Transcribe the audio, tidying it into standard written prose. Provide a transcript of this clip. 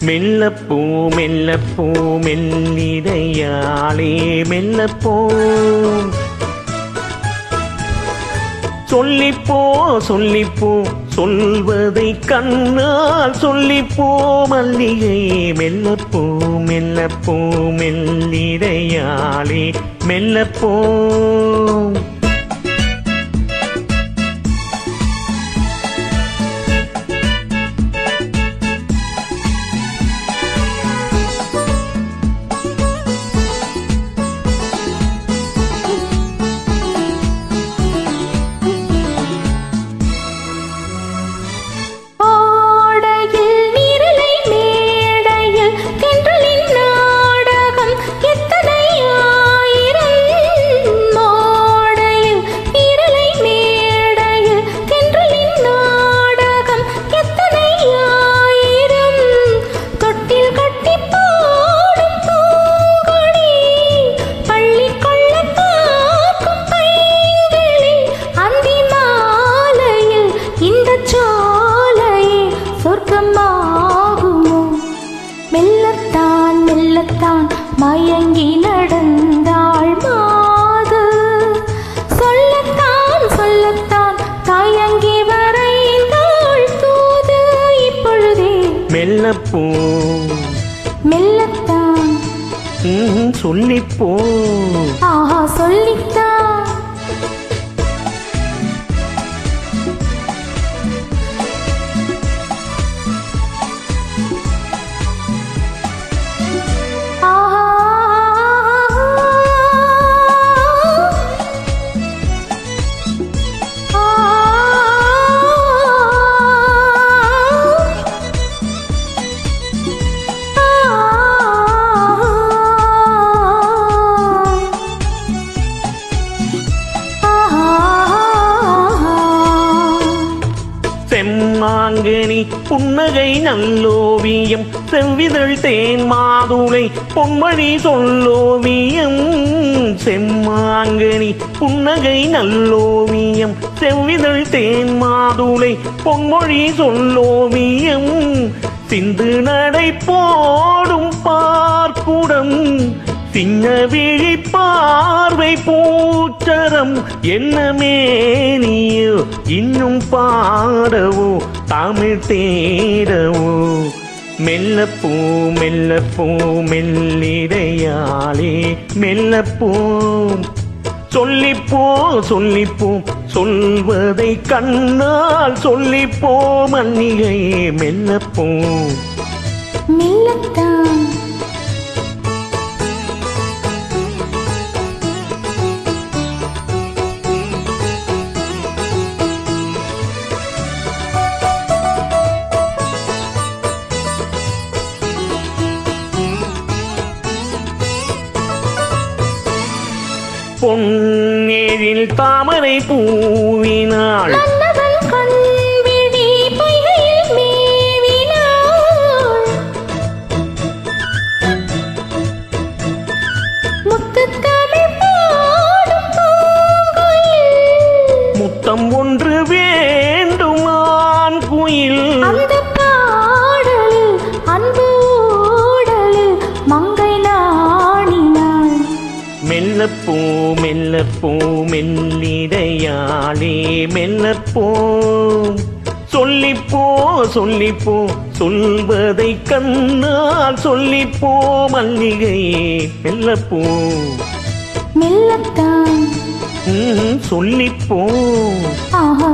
மெல்லப்பூ மெல்லப்பூ மெல்லிடையாளே மெல்லப்போ சொல்லிப்போ சொல்லிப்போ சொல்வதை கண்ணால் சொல்லிப்போ மல்லிகை மெல்லப்பூ மெல்லப்பூ மெல்லிடையாளே மெல்லப்போ மயங்கி நடந்தாள் மாது சொல்லத்தான் சொல்லத்தான் தயங்கி வரைந்தாள் தூது இப்பொழுதே மெல்லப்பூ மெல்லத்தான் சொல்லிப்போ ஆஹா சொல்லித்தான் செம்மாங்கனி புன்னகை நல்லோவியம் செவ்விதழ் தேன் மாதுளை பொன்மொழி சொல்லோவியம் செம்மாங்கனி புன்னகை நல்லோவியம் செவ்விதழ் தேன் மாதுளை பொன்மொழி சொல்லோவியம் சிந்து நடை போடும் பார்க்குடம் சின்ன விழி பார்வை பூச்சரம் என்ன மேனியோ இன்னும் பாடவோ தமிழ் தேடவோ மெல்லப்பூ மெல்லப்பூ மெல்லிடையாளே மெல்லப்பூ சொல்லிப்போ சொல்லிப்போ சொல்வதை கண்ணால் சொல்லிப்போ மல்லிகை மெல்லப்பூ மெல்லத்தான் பொன்னேரில் தாமரை பூவினாள் முத்தம் ஒன்று வேண்டுமான் குயில் மெல்லப்பூ மெல்லப்பூ மெல்லிடையாளே மெல்லப்பூ சொல்லிப்போ சொல்லிப்போ சொல்வதை கண்ணால் சொல்லிப்போ மல்லிகை மெல்லப்பூ மெல்லத்தான் சொல்லிப்போ ஆஹா